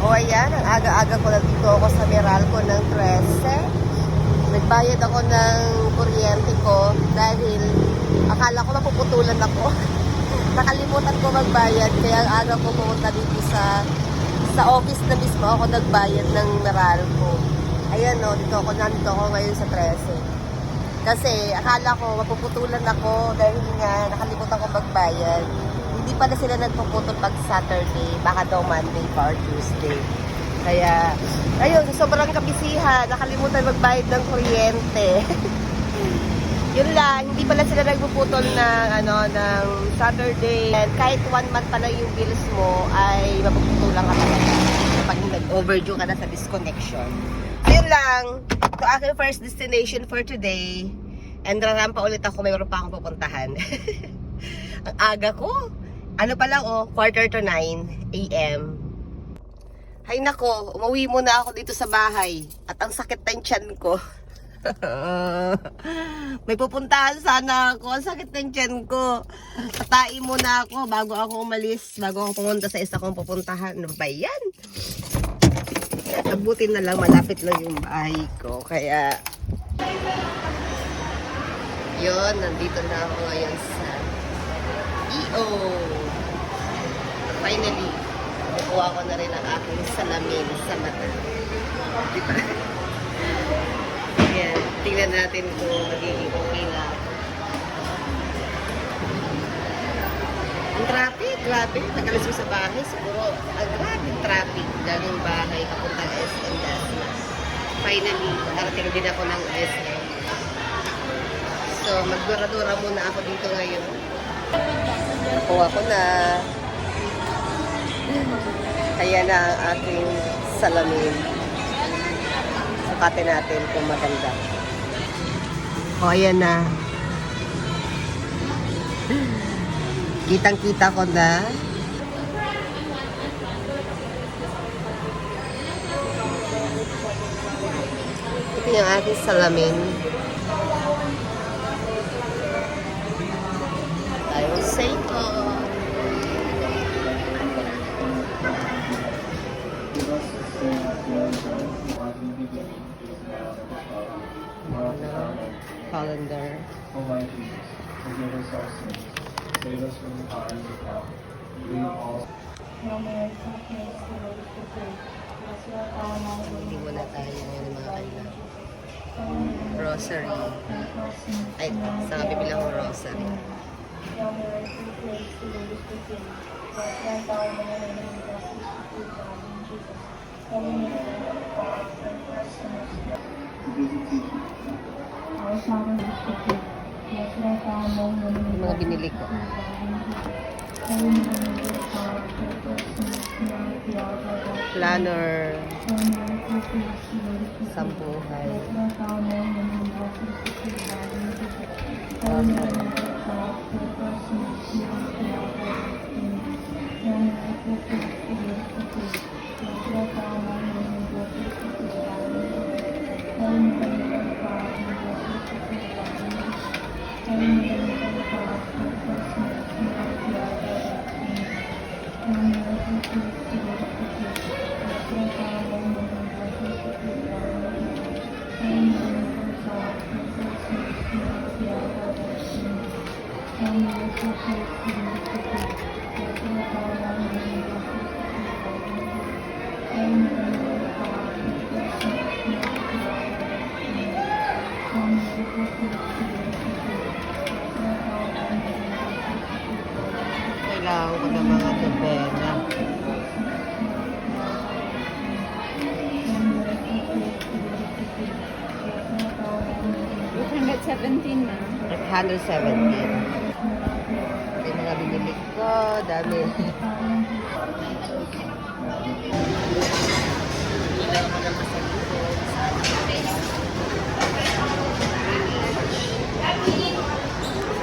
O ayan, ang aga-aga ko nandito ako sa Meralco ng 13. Nagbayad ako ng kuryente ko dahil akala ko mapuputulan ako. Nakalimutan ko magbayad kaya ang aga ko pumunta dito sa office na mismo ako nagbayad ng Meralco. Ayan o, nandito ako ngayon sa 13. Kasi akala ko mapuputulan ako dahil nga nakalimutan ko magbayad. Hindi pala sila nagpuputol pag Saturday, baka daw Monday or Tuesday. Kaya, ayun, sobrang kabisihan, nakalimutan magbayad ng kuryente. Yun lang, hindi pala sila nagpuputol ng Saturday. And kahit 1 month pa lang yung bills mo, ay mapuputulan ka talaga kapag nag-overdue ka na sa disconnection. So, yun lang, ito aking first destination for today. And rarampa ulit ako, mayroon pa akong pupuntahan. Ang aga ko. Ano pa lang 9:45 AM. Hay nako, umuwi muna ako dito sa bahay. At ang sakit ng tiyan ko. May pupuntahan sana ako. Ang sakit ng tiyan ko. Tatain muna ako bago ako umalis. Bago ako pumunta sa isa kong pupuntahan. Ano ba yan? Abutin na lang, malapit lang yung bahay ko. Kaya, yun, nandito na ako ngayon sa EO. Finally, nakuha ko na rin ang aking salamin sa mata. Diba? Ayan, tingnan natin kung magiging okay na. Ang traffic, grabe. Nagalis mo sa bahay, siguro, ang grabe traffic. Galing bahay, kapuntang SM Dasma. Finally, narating din ako ng SM. So, magdura-dura muna ako dito ngayon. Nakuha ko na. Kaya na ang aking salamin. Sukatin natin kung maganda. O, ayan na. Kitang-kita ko na. Ito yung aking salamin. Ayaw say ko. Calendar. Save us from the fires of hell. Lead all. Hindi muna tayo ngayon mga kailan. Rosary. Ay, saan ka bibilang ko rosary? Yung mga binili ko. Planner. Sambuhay. Kailangan ko ng mga tubena. 117 na. 117. Ito yung mga binili ko. Dami.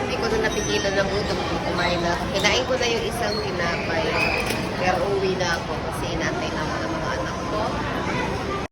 Hindi ko na napigilan ng gutom kung kumain na. Kinain ko na yung isang tinapay. Pero uwi na ako kasi inantay